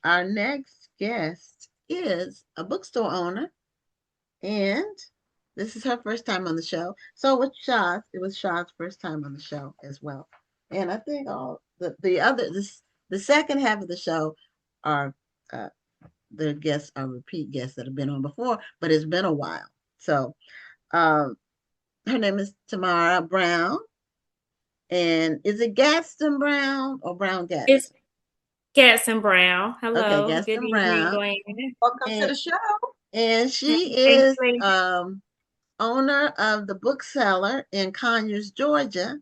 our next guest is a bookstore owner, and this is her first time on the show. So with Shaz, it was Shaz's first time on the show as well. And I think all the second half of the show are uh, the guests are repeat guests that have been on before, but it's been a while. So um, her name is Tamara Brown, and is it Gadsden Brown or Brown It's Gadsden? Gadsden Brown. Okay, Hello. Good Gadsden evening, Brown, Glenn. Welcome to and the show. she Thanks, is lady. owner of the bookseller in Conyers, Georgia.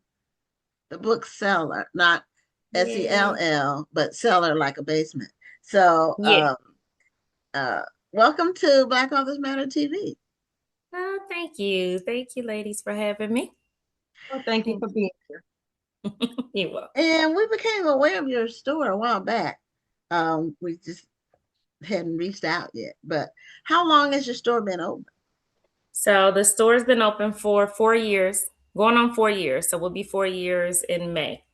The bookseller, not Yes. SELL, but seller like a basement. So, Yes. uh, welcome to Black Authors Matter TV. Oh, thank you. Thank you, ladies, for having me. Well, thank you Thank for being here. you. You're welcome. And we became aware of your store a while back. We just hadn't reached out yet. But how long has your store been open? So the store's been open for 4 years, going on 4 years. So we'll be 4 years in May.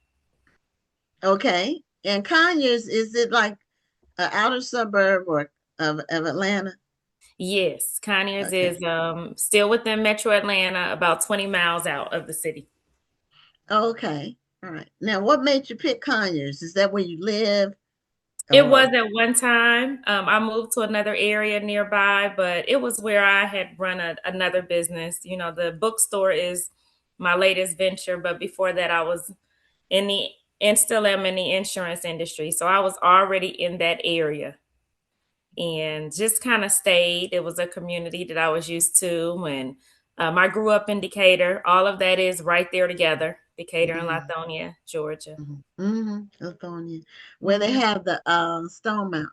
Okay. And Conyers, is it like an outer suburb or of Atlanta? Yes, Conyers Okay. is still within Metro Atlanta, about 20 miles out of the city. Okay. All right. Now, what made you pick Conyers? Is that where you live? It was Or at one time. I moved to another area nearby, but it was where I had run another business. You know, the bookstore is my latest venture, but before that, I was in the and still am in the insurance industry. So I was already in that area and just kind of stayed. It was a community that I was used to, and I grew up in Decatur. All of that is right there together, Decatur and yeah. Lithonia, Georgia. Lithonia, where they Hmm. have the Stone Mountain.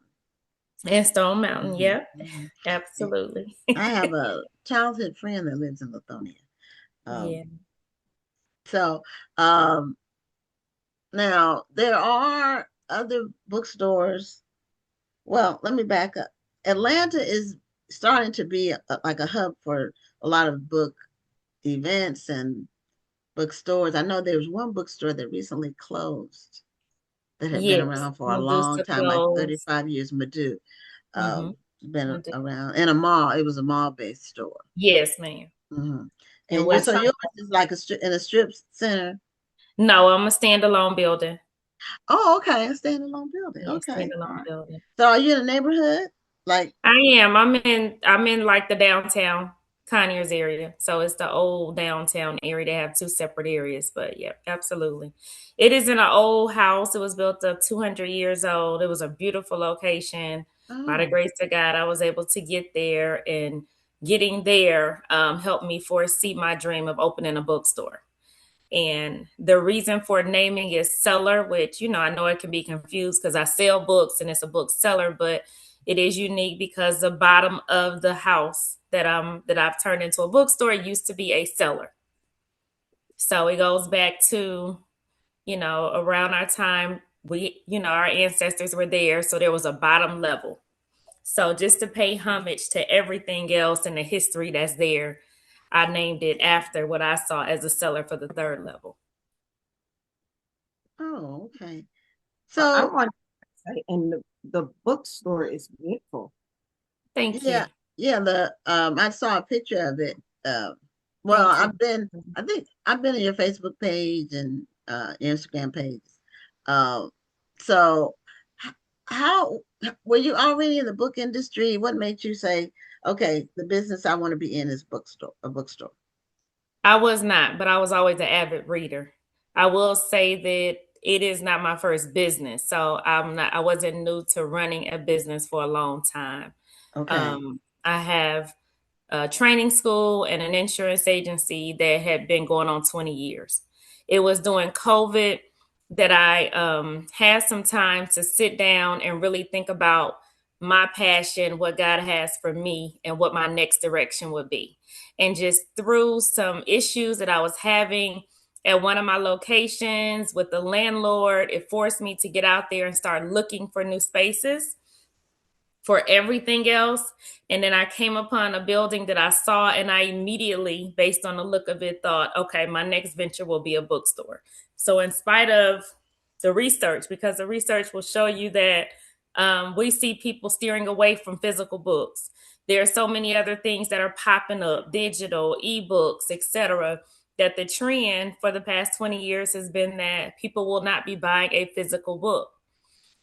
And Stone Mountain, hmm yep, hmm absolutely. I have a childhood friend that lives in Lithonia. Um, Yeah. so um, now there are other bookstores. Well, let me back up. Atlanta is starting to be like a hub for a lot of book events and bookstores. I know there was one bookstore that recently closed that had been Yes, around for a long Medusa time, like clothes. 35 years. Madu Mm-hmm. been around in a mall. It was a mall-based store. Yes, ma'am. hmm And And you, we're so trying. yours is like in a strip center. No, I'm a standalone building. Oh, okay, a standalone building. Yeah, Okay, all standalone right. building. So are you in a neighborhood? Like, I am. I'm in like the downtown Conyers area. So it's the old downtown area. They have two separate areas. But yeah, absolutely. It is in an old house. It was built up 200 years old. It was a beautiful location. By the oh, grace of God, I was able to get there, and getting there helped me foresee my dream of opening a bookstore. And the reason for naming is Cellar, which, I know it can be confused because I sell books and it's a bookseller, but it is unique because the bottom of the house that I've turned into a bookstore used to be a cellar. So it goes back to, around our time, our ancestors were there. So there was a bottom level. So just to pay homage to everything else and the history that's there, I named it after what I saw as a cellar for the third level. oh, okay. Well, I So want to say, and the bookstore is beautiful. Thank yeah, you. yeah. The I saw a picture of it. Well, Thank you. I think I've been on your Facebook page and Instagram pages. Uh, so how were you already in the book industry? What made you say, okay, the business I want to be in is a bookstore? I was not, but I was always an avid reader. I will say that it is not my first business. So I wasn't new to running a business for a long time. Okay. I have a training school and an insurance agency that had been going on 20 years. It was during COVID that I had some time to sit down and really think about my passion, what God has for me, and what my next direction would be. And just through some issues that I was having at one of my locations with the landlord, it forced me to get out there and start looking for new spaces for everything else. And then I came upon a building that I saw, and I immediately, based on the look of it, thought, okay, my next venture will be a bookstore. So, in spite of the research, because the research will show you that We see people steering away from physical books. There are so many other things that are popping up, digital, ebooks, etc., that the trend for the past 20 years has been that people will not be buying a physical book.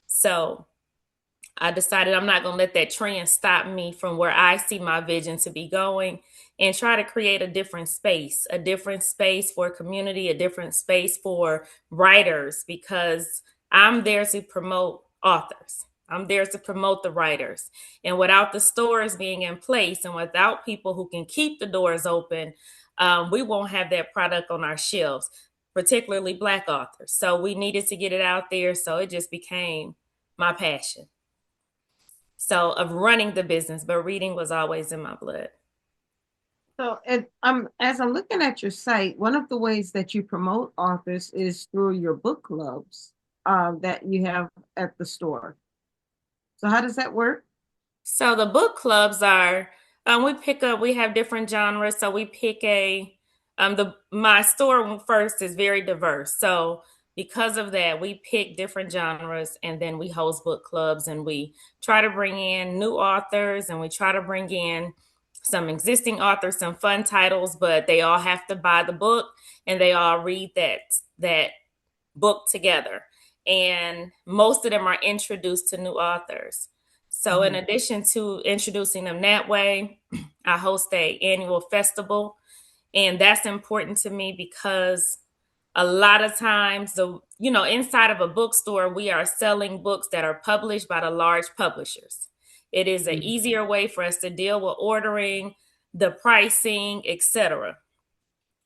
So I decided I'm not going to let that trend stop me from where I see my vision to be going, and try to create a different space for community, a different space for writers, because I'm there to promote authors. I'm there to promote the writers. And without the stores being in place and without people who can keep the doors open, we won't have that product on our shelves, particularly Black authors. So we needed to get it out there. So it just became my passion. So of running the business, but reading was always in my blood. So, as I'm looking at your site, one of the ways that you promote authors is through your book clubs that you have at the store. So, how does that work? So the book clubs are, we have different genres. So we pick my store first is very diverse. So because of that, we pick different genres, and then we host book clubs, and we try to bring in new authors, and we try to bring in some existing authors, some fun titles, but they all have to buy the book and they all read that book together. And most of them are introduced to new authors. So in addition to introducing them that way, I host a annual festival. And that's important to me because a lot of times inside of a bookstore, we are selling books that are published by the large publishers. It is an easier way for us to deal with ordering, the pricing, etc.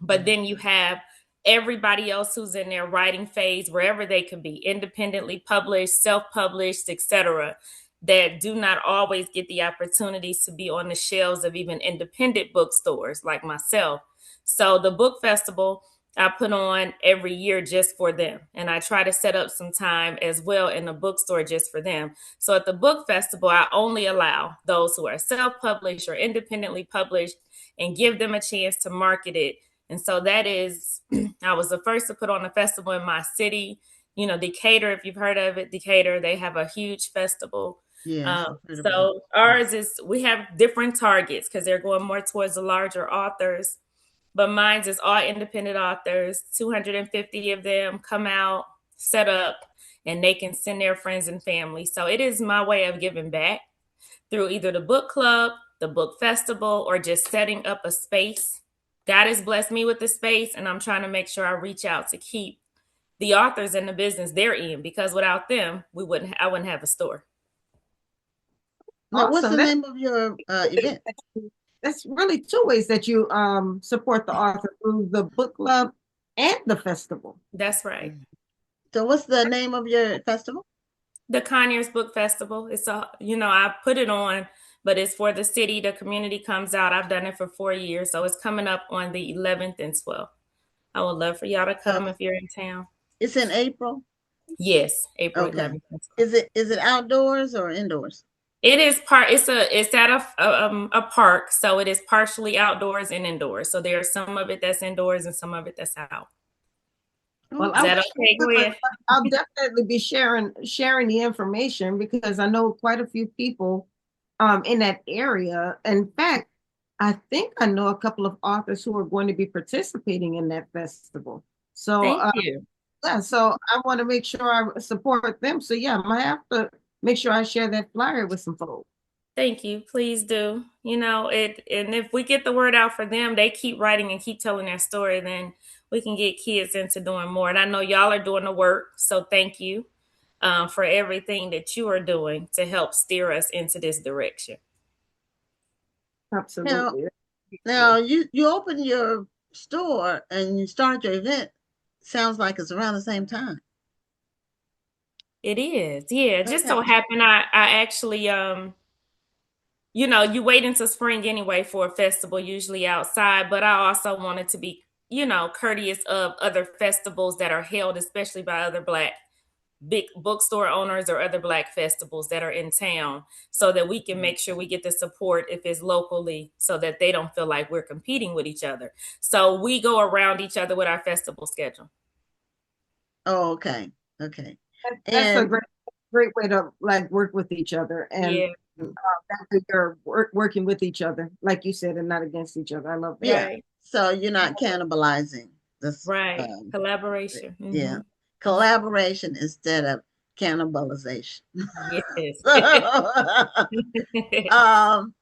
But then you have everybody else who's in their writing phase, wherever they could be, independently published, self-published, etc., that do not always get the opportunities to be on the shelves of even independent bookstores like myself. So the book festival I put on every year just for them. And I try to set up some time as well in the bookstore just for them. So at the book festival, I only allow those who are self-published or independently published and give them a chance to market it. And so that is, I was the first to put on a festival in my city. Decatur, if you've heard of it, Decatur, they have a huge festival. Yes, I've heard about it. So ours is, we have different targets because they're going more towards the larger authors. But mine's is all independent authors, 250 of them come out, set up, and they can send their friends and family. So it is my way of giving back through either the book club, the book festival, or just setting up a space. God has blessed me with the space, and I'm trying to make sure I reach out to keep the authors in the business they're in, because without them, I wouldn't have a store. Now, what's the Awesome. name of your event? That's really two ways that you support the author, through the book club and the festival. That's right. So, what's the name of your festival? The Conyers Book Festival. I put it on, but it's for the city. The community comes out. I've done it for 4 years. So it's coming up on the 11th and 12th. I would love for y'all to come if you're in town. It's in April. Yes, April Okay. 11th. Is it outdoors or indoors? It is it's at a park, so it is partially outdoors and indoors. So there's some of it that's indoors and some of it that's out. Well, Is that okay, Gwen? I'll definitely be sharing the information, because I know quite a few people in that area. In fact, I think I know a couple of authors who are going to be participating in that festival. So Thank you. yeah, so I want to make sure I support them. So yeah, I have to make sure I share that flyer with some folks. Thank you. Please do. And if we get the word out for them, they keep writing and keep telling their story, then we can get kids into doing more. And I know y'all are doing the work. So thank you for everything that you are doing to help steer us into this direction. Absolutely. Now you open your store and you start your event. Sounds like it's around the same time. It is. Yeah. Just so happened I actually you wait until spring anyway for a festival, usually outside, but I also wanted to be, courteous of other festivals that are held, especially by other Black big bookstore owners or other Black festivals that are in town, so that we can make sure we get the support if it's locally, so that they don't feel like we're competing with each other. So we go around each other with our festival schedule. Oh, okay. Okay. That's a great great way to like work with each other and Yeah, that you're working with each other, like you said, and not against each other. I love that. Yeah. right, So you're not cannibalizing this. right. Collaboration. Yeah. Collaboration instead of cannibalization. Yes. um,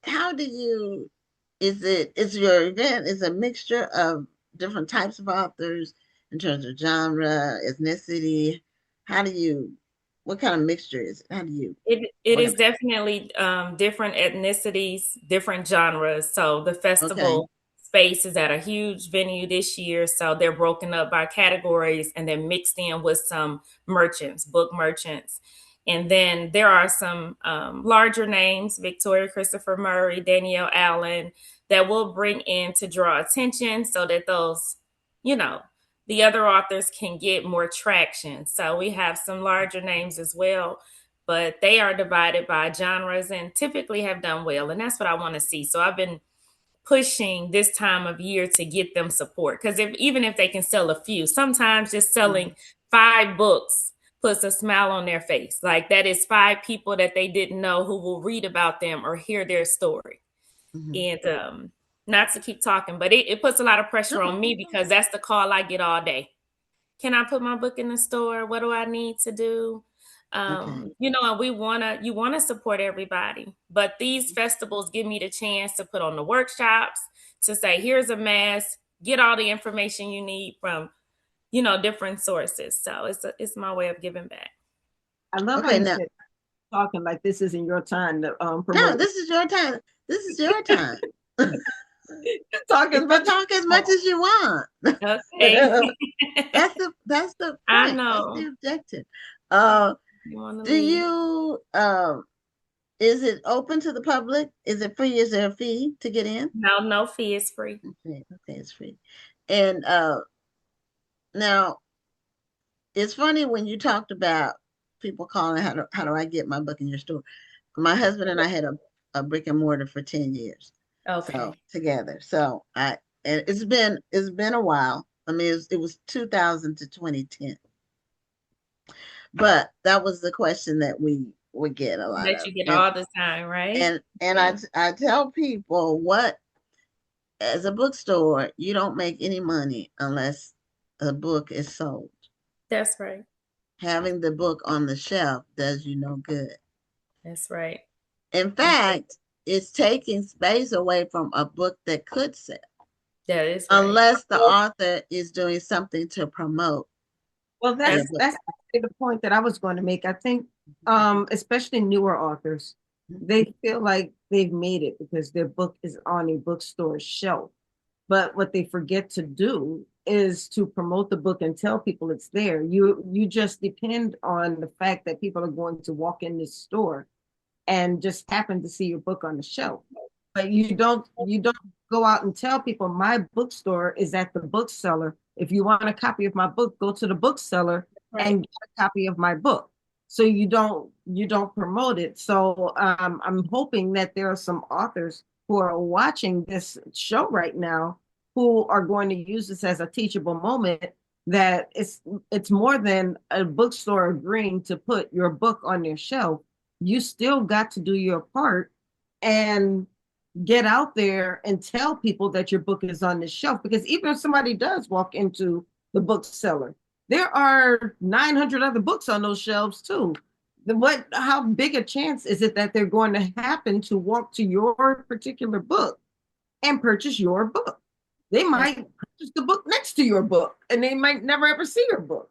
how do you, is your event is a mixture of different types of authors in terms of genre, ethnicity? How do you, what kind of mixture is it? How do you It is organize? definitely different ethnicities, different genres. So the Okay. festival space is at a huge venue this year. So they're broken up by categories and then mixed in with some merchants, book merchants. And then there are some larger names, Victoria Christopher Murray, Danielle Allen, that will bring in to draw attention so that those, you know, the other authors can get more traction. So we have some larger names as well, but they are divided by genres and typically have done well. And that's what I want to see. So I've been pushing this time of year to get them support. Because even if they can sell a few, sometimes just selling 5 books puts a smile on their face. Like that is 5 people that they didn't know who will read about them or hear their story. Mm-hmm. And not to keep talking, but it puts a lot of pressure No. on me because that's the call I get all day. Can I put my book in the store? What do I need to do? Okay. And you wanna support everybody. But these festivals give me the chance to put on the workshops, to say, here's a mess, get all the information you need from, different sources. So it's my way of giving back. I love how Okay. you Now, said talking like this isn't your time to no, promote. this is your time. This is your time. Talk You as can much as talk as you much as you want. Okay. That's the I point. That's know. the objective. Uh, You want to do lead. you is it open to the public? Is it free? Is there a fee to get in? No, no fee is free. Okay, okay, it's free. And now it's funny when you talked about people calling how do I get my book in your store? My husband and I had a brick and mortar for 10 years. So Okay. together. So I and it's been a while. I mean it was 2000 to 2010. But that was the question that we would get a lot That of. you get And all the time, right? and Yeah. I tell people what as a bookstore, you don't make any money unless a book is sold. That's right. Having the book on the shelf does you no good. That's right. In That's fact, it's taking space away from a book that could sell, That is right. unless the author is doing something to promote well, their That's book. that's actually the point that I was going to make. I think, especially newer authors, they feel like they've made it because their book is on a bookstore shelf. But what they forget to do is to promote the book and tell people it's there. You just depend on the fact that people are going to walk in this store and just happen to see your book on the shelf. But you don't go out and tell people my bookstore is at the bookseller. If you want a copy of my book, go to the bookseller right. and get a copy of my book. So you don't promote it. So I'm hoping that there are some authors who are watching this show right now who are going to use this as a teachable moment, that it's more than a bookstore agreeing to put your book on their shelf. You still got to do your part and get out there and tell people that your book is on the shelf. Because even if somebody does walk into the bookseller, there are 900 other books on those shelves too. How big a chance is it that they're going to happen to walk to your particular book and purchase your book? They That's, might purchase the book next to your book and they might never ever see your book.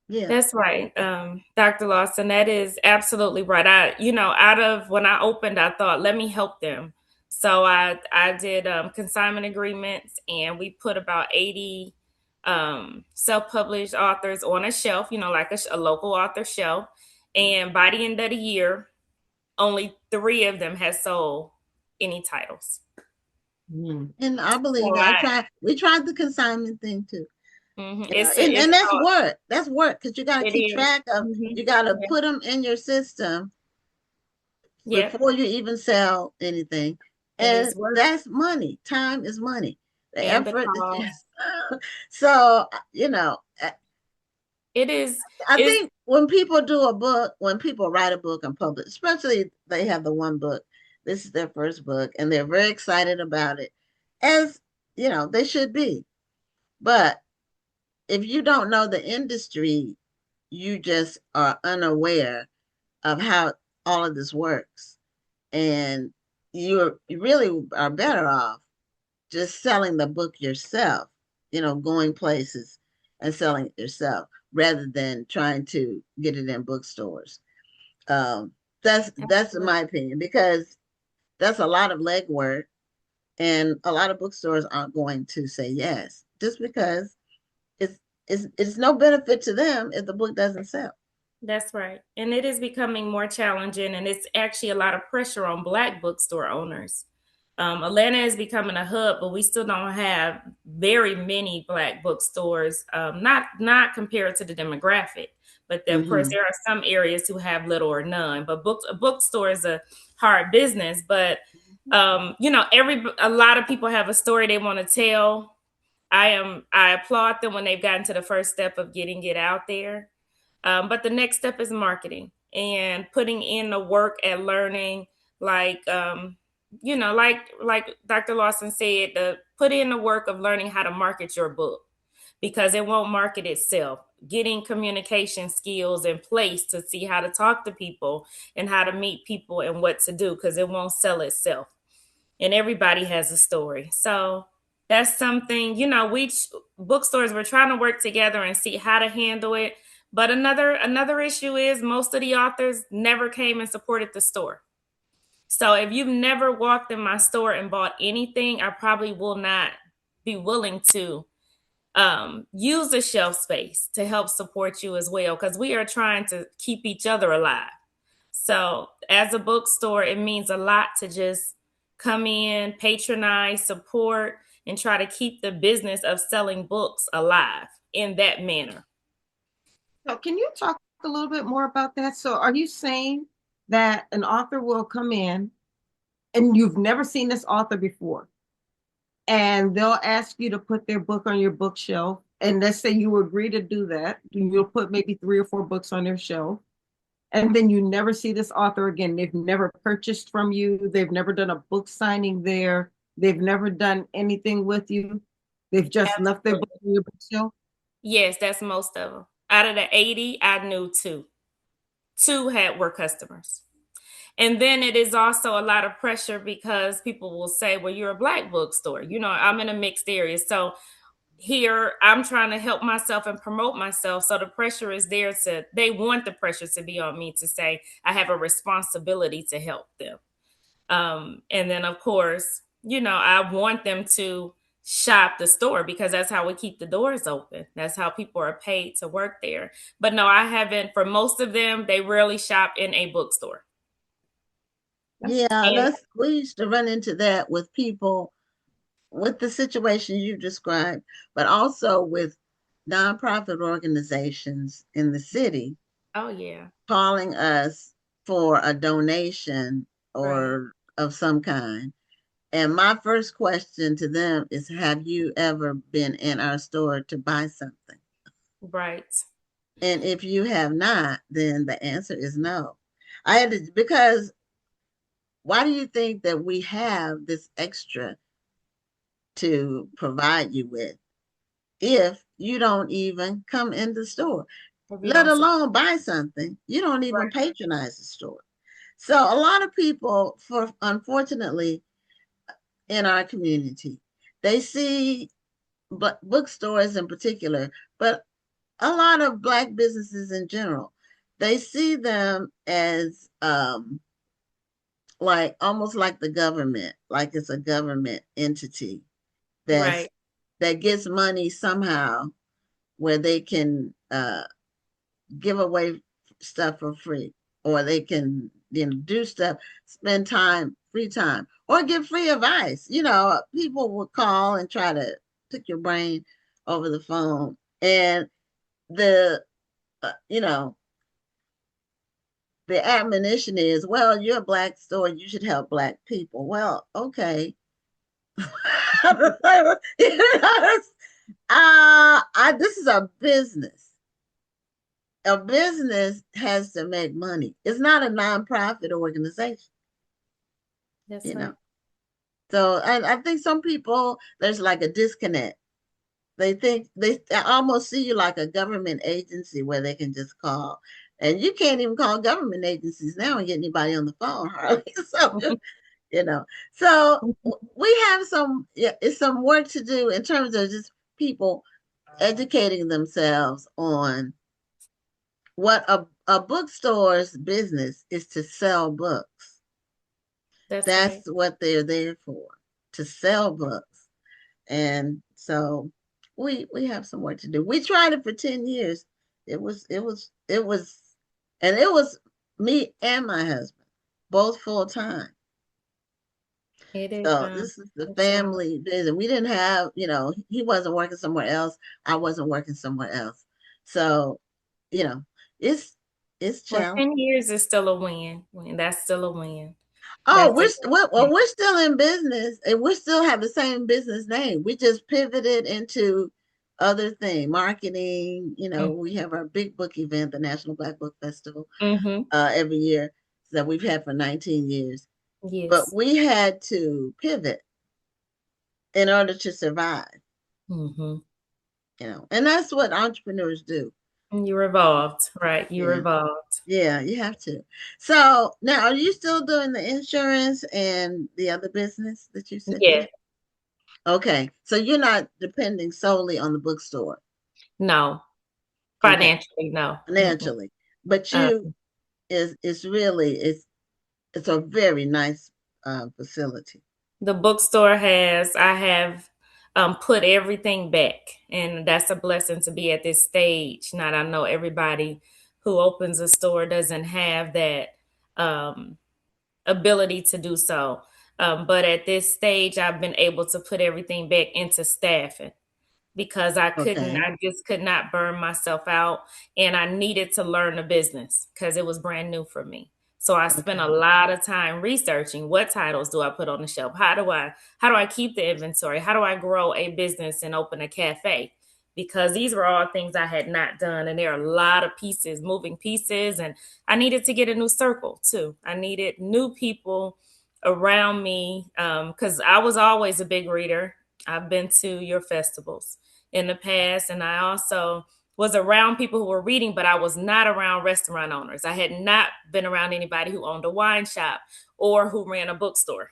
Yeah. that's right. Dr. Lawson, that is absolutely right. Out of when I opened, I thought, let me help them. So I did consignment agreements, and we put about 80 self-published authors on a shelf, like a local author shelf. And by the end of the year, only 3 of them has sold any titles. Mm. And I believe So it. We tried the consignment thing too. it's And that's called, work. That's work because you got to it keep is. track of, Mm-hmm. you got to Yeah. put them in your system Yep. before you even sell anything. It And is work that's money. Time is money. The and the effort that you, cost. so, It is. I Is think when people do a book, when people write a book and publish, especially they have the one book, this is their first book, and they're very excited about it, as you know, they should be. But if you don't know the industry, you just are unaware of how all of this works. And you really are better off just selling the book yourself, going places and selling it yourself rather than trying to get it in bookstores. Um, that's in my opinion because that's a lot of legwork, and a lot of bookstores aren't going to say yes just because it's it's no benefit to them if the book doesn't sell. That's right. And it is becoming more challenging, and it's actually a lot of pressure on Black bookstore owners. Atlanta is becoming a hub, but we still don't have very many Black bookstores. Not compared to the demographic, but of course Mm-hmm. there are some areas who have little or none. But a bookstore is a hard business. But every a lot of people have a story they want to tell. I applaud them when they've gotten to the first step of getting it out there. But the next step is marketing and putting in the work at learning, like like Dr. Lawson said, put in the work of learning how to market your book because it won't market itself. Getting communication skills in place to see how to talk to people and how to meet people and what to do because it won't sell itself. And everybody has a story. So that's something, bookstores were trying to work together and see how to handle it. But another issue is most of the authors never came and supported the store. So if you've never walked in my store and bought anything, I probably will not be willing to use the shelf space to help support you as well because we are trying to keep each other alive. So, as a bookstore, it means a lot to just come in, patronize, support, and try to keep the business of selling books alive in that manner. So can you talk a little bit more about that? So are you saying that an author will come in and you've never seen this author before, and they'll ask you to put their book on your bookshelf, and let's say you agree to do that, you'll put maybe 3 or 4 books on their shelf, and then you never see this author again. They've never purchased from you. They've never done a book signing there. They've never done anything with you. They've just left their book Absolutely. on your bookshelf. Yes, that's most of them. Out of the 80, I knew two. Two were customers. And then it is also a lot of pressure because people will say, well, you're a Black bookstore. I'm in a mixed area. So here I'm trying to help myself and promote myself. So the pressure is there they want the pressure to be on me to say I have a responsibility to help them. And then of course, I want them to shop the store because that's how we keep the doors open. That's how people are paid to work there. But no, I haven't. For most of them, they rarely shop in a bookstore. Yeah, And we used to run into that with people with the situation you described, but also with nonprofit organizations in the city oh yeah, calling us for a donation right, or of some kind. And my first question to them is, have you ever been in our store to buy something? right. And if you have not, then the answer is no. I had to, because why do you think that we have this extra to provide you with if you don't even come in the store, If you let don't, alone buy something? You don't even right, patronize the store. So a lot of people, for unfortunately, in our community, they see bookstores in particular, but a lot of Black businesses in general, they see them as like almost like the government, like it's a government entity that's right. that gets money somehow where they can give away stuff for free, or they can do stuff, spend time, free time, or give free advice. People will call and try to pick your brain over the phone, and the you know the admonition is, well, you're a Black store, you should help Black people. Well, okay. This is a business. a business has to make money. It's not a nonprofit organization, That's you know. right. So I think some people there's like a disconnect. They think they almost see you like a government agency where they can just call. And you can't even call government agencies now and get anybody on the phone hardly. So you know. So we have some yeah, it's some work to do in terms of just people educating themselves on what a bookstore's business is to sell books. That's right. That's what they're there for, to sell books. And so we have some work to do. We tried it for 10 years. It was and it was me and my husband, both full time. It is So this is the a challenge. family business. We didn't have, he wasn't working somewhere else. I wasn't working somewhere else. So, you know, it's it's Well, challenging. 10 years is still a win. That's still a win. Oh, That's a we're still in business and we still have the same business name. We just pivoted into other thing, marketing. We have our big book event, the National Black Book Festival, mm-hmm. every year that we've had for 19 years. But Yes. we had to pivot in order to survive, Mm-hmm. and that's what entrepreneurs do. You revolved, right? You Yeah. revolved. Yeah, you have to. So now, are you still doing the insurance and the other business that you said you Yes. had? Okay, so you're not depending solely on the bookstore. No. Okay, Financially, no. Mm-mm. financially, but Uh, you is really it's a very nice facility. the bookstore I have put everything back, and that's a blessing to be at this stage. Not I know everybody who opens a store doesn't have that um, ability to do so. But at this stage, I've been able to put everything back into staffing because Okay, I just could not burn myself out. And I needed to learn the business because it was brand new for me. So I spent a okay, lot of time researching what titles do I put on the shelf? How do I keep the inventory? How do I grow a business and open a cafe? Because these were all things I had not done. And there are a lot of pieces, moving pieces. And I needed to get a new circle too. I needed new people around me because I was always a big reader. I've been to your festivals in the past, and I also was around people who were reading, but I was not around restaurant owners. I had not been around anybody who owned a wine shop or who ran a bookstore.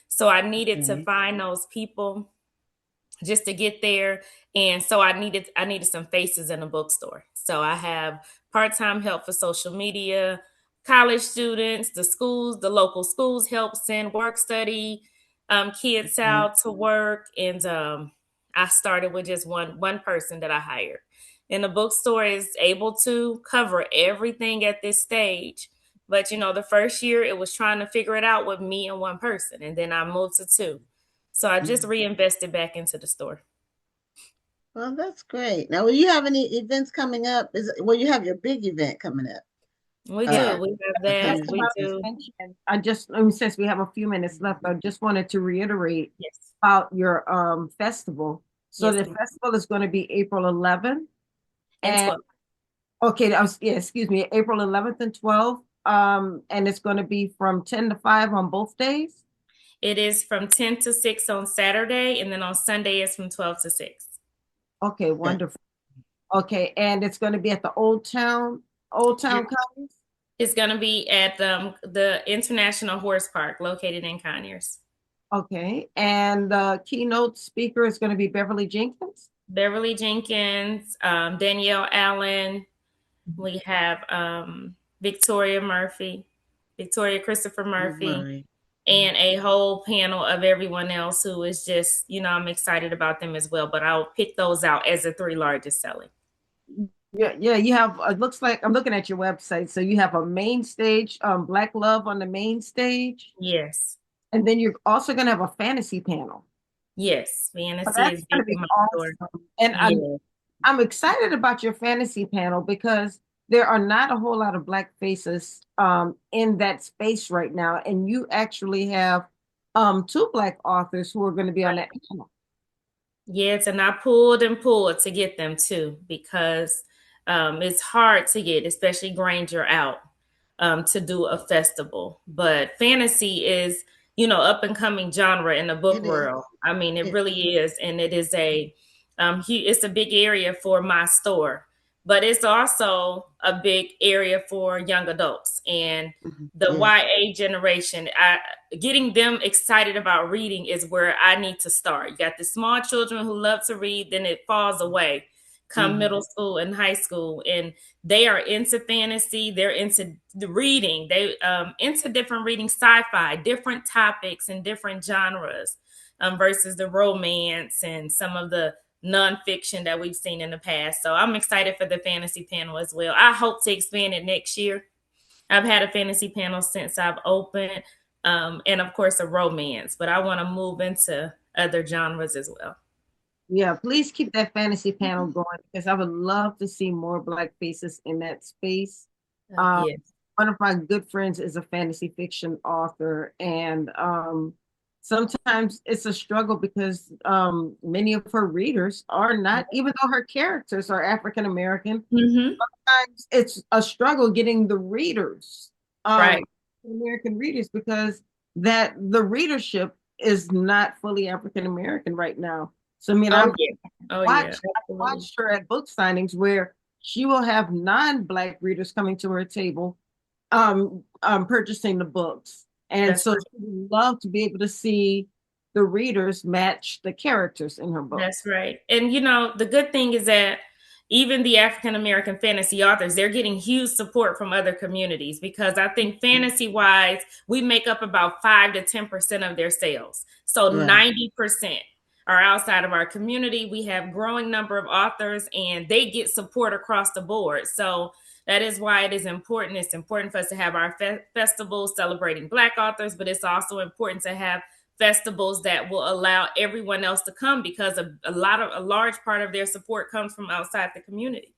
So I needed to okay. find those people just to get there. And so I needed some faces in a bookstore. So I have part-time help for social media, college students, the local schools help send work study kids Okay. out to work. And I started with just one person that I hired. And the bookstore is able to cover everything at this stage. But the first year it was trying to figure it out with me and one person. And then I moved to two. So I just Mhm. reinvested back into the store. Well, that's great. Now, will you have any events coming up? You have your big event coming up? We Yeah, do. We have The that. that's Conyers what We I Book was do. Festival. mentioning. Since we have a few minutes left, I just wanted to reiterate Yes. about your festival. So Yes, the ma'am. festival is going to be April 11th. And And 12. okay, yeah, excuse me, April 11th and 12th. And it's going to be from 10 to 5 on both days. It is from 10 to 6 on Saturday, and then on Sunday it's from 12 to 6. Okay, Okay. wonderful. Okay, and it's going to be at the Old Town It- Commons. It's going to be at the International Horse Park located in Conyers. Okay, and the keynote speaker is going to be Beverly Jenkins. Beverly Jenkins, Danielle Allen. We have Victoria Christopher Murphy, Right. and a whole panel of everyone else who is just, I'm excited about them as well. But I'll pick those out as the three largest selling. Yeah, yeah, you have, it looks like I'm looking at your website. So you have a main stage, Black Love on the main stage, Yes. and then you're also going to have a fantasy panel. Yes. So Fantasy that's is going big to be in my store. awesome. And Yeah. I'm excited about your fantasy panel because there are not a whole lot of Black faces in that space right now. And you actually have two Black authors who are going to be on that panel. Yes, and I pulled and pulled to get them too because It's hard to get, especially Granger, out to do a festival. But fantasy is, up and coming genre in the book It is. world. I mean, it It, really is, and it is it's a big area for my store, but it's also a big area for young adults and the yes. YA generation. Getting them excited about reading is where I need to start. You got the small children who love to read, then it falls away come Mm-hmm. middle school and high school, and they are into fantasy, they're into the reading, they into different reading, sci-fi, different topics and different genres, versus the romance and some of the nonfiction that we've seen in the past. So I'm excited for the fantasy panel as well. I hope to expand it next year. I've had a fantasy panel since I've opened, and of course a romance, but I want to move into other genres as well. Yeah, please keep that fantasy panel going because I would love to see more Black faces in that space. Yes. One of my good friends is a fantasy fiction author, and sometimes it's a struggle because many of her readers are not, even though her characters are African American, sometimes it's a struggle getting the readers, Right. American readers, because that the readership is not fully African American right now. So I mean, Oh yeah. Oh yeah. I've watched her at book signings where she will have non-Black readers coming to her table, purchasing the books. And That's so right. she would love to be able to see the readers match the characters in her book. That's right. And the good thing is that even the African American fantasy authors, they're getting huge support from other communities because I think fantasy wise, we make up about 5 to 10% of their sales. So Yeah. 90% are outside of our community. We have growing number of authors and they get support across the board. So that is why it is important. It's important for us to have our festivals celebrating Black authors, but it's also important to have festivals that will allow everyone else to come because a large part of their support comes from outside the community.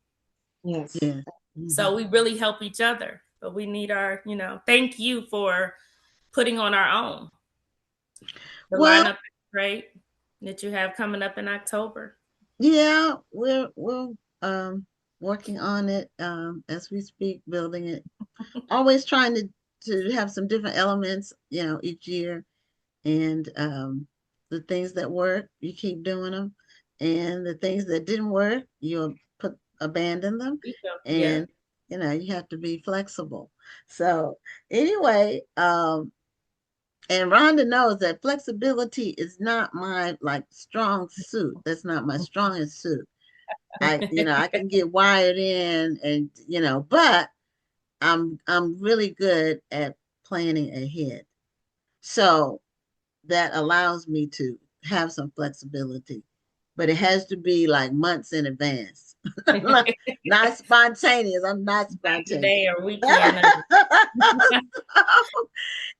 Yes. Yeah. So we really help each other, but we need our, thank you for putting on our own. The Well, lineup is great that you have coming up in October. yeah, we're working on it as we speak, building it. Always trying to have some different elements, each year. And the things that work, you keep doing them, and the things that didn't work, you'll abandon them. Yeah. And you have to be flexible. So anyway, and Rhonda knows that flexibility is not my strong suit. That's not my strongest suit. I can get wired in, and but I'm really good at planning ahead. So that allows me to have some flexibility, but it has to be like months in advance. Not spontaneous. I'm not spontaneous. Today or weekend.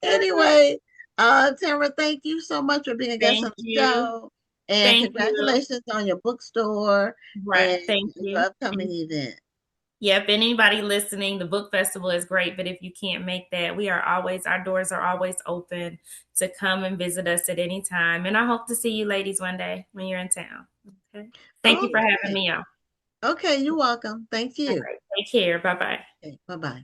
Anyway, Tamara, thank you so much for being a guest on the show. And congratulations on your bookstore and Thank you. your upcoming event. Yeah, if anybody listening, the book festival is great, but if you can't make that, our doors are always open to come and visit us at any time. And I hope to see you ladies one day when you're in town. Okay. Thank you for having me on. Okay, you're welcome. Thank you. Right. Take care. Bye-bye. Okay, bye-bye.